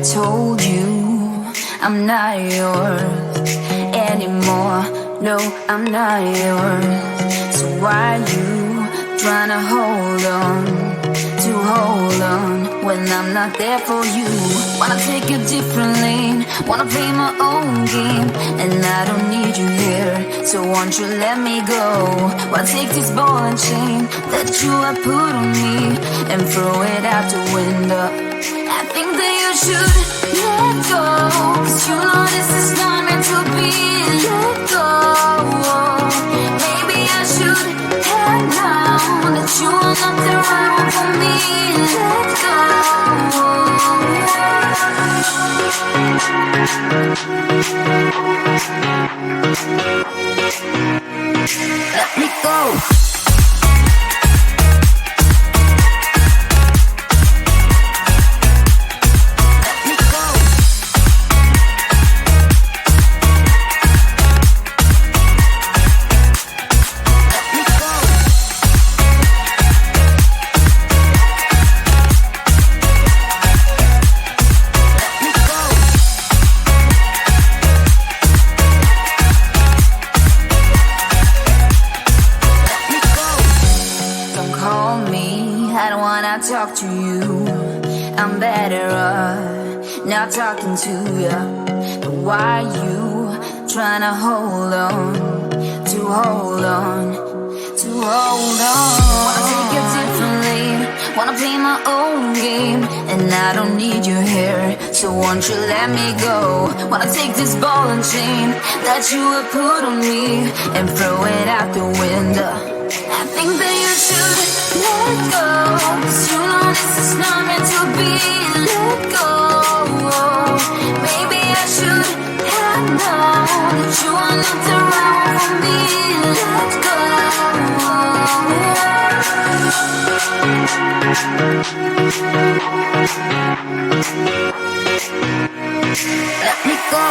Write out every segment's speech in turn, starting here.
told you I'm not yours anymore. No, I'm not yours. So why you trying to hold on when I'm not there for you? Wanna take a different lane, wanna play my own game, and I don't need you here, so won't you let me go? Wanna take this ball and chain that you have put on me and throw it out the window. I think that you should let go, 'cause you know this is not meant to be. Let go. Maybe I should have known that you are not the right one for me. Let go. Let me go. Talk to you, I'm better off not talking to you. But why you trying to hold on? Wanna take it differently, wanna play my own game, and I don't need you here, so won't you let me go? Wanna take this ball and chain that you have put on me and throw it out the window. I think that you should let go, 'cause you know this is not meant to be. Let go. Maybe I should have known that you are not the right one for me. Let go. Let me go.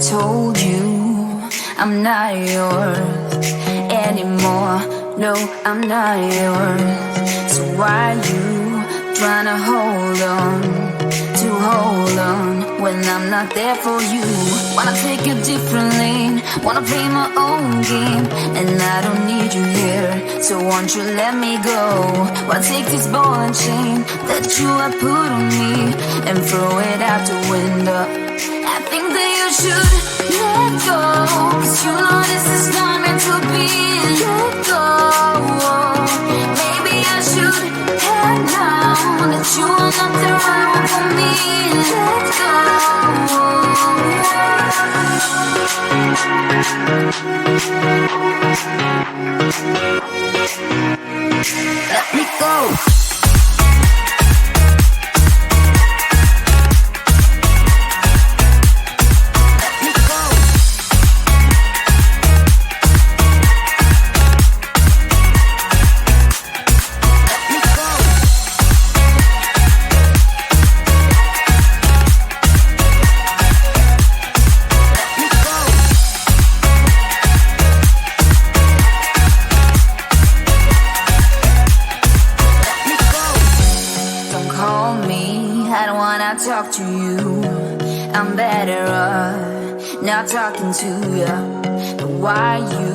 told you I'm not yours anymore. No, I'm not yours. So why you trying to hold on when I'm not there for you? Wanna take a different lane, wanna play my own game, and I don't need you here. So won't you let me go? Why take this ball and chain that you have put on me and throw it out the window? I think that you should let go, 'cause you know this is not meant to be. Let go. Maybe I should have known that you are not the right one for me. Let go. Let me go. Talk to you, I'm better off not talking to you. But why you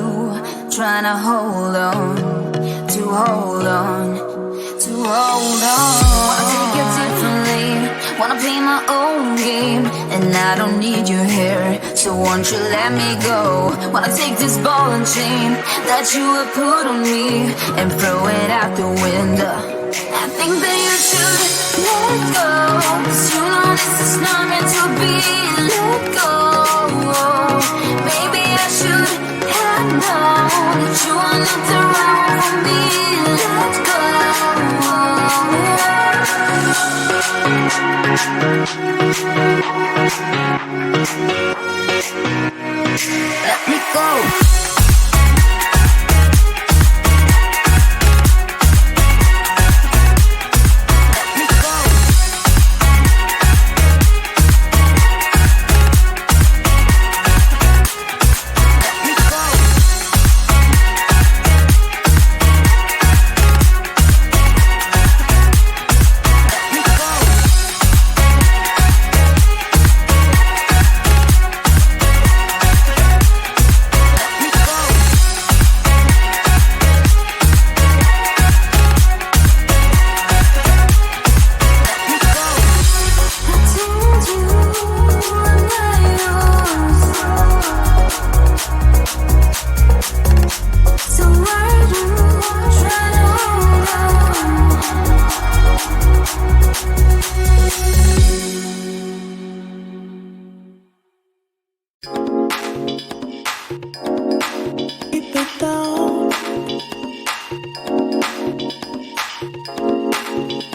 trying to hold on? Wanna take it differently, wanna play my own game, and I don't need you here. So won't you let me go? Wanna take this ball and chain that you have put on me and throw it out the window. I think that you should let go, 'cause you know this is not meant to be. Let go. Maybe I should have known that you are not the right one for me. Let go. Let me go.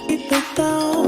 Keep it down.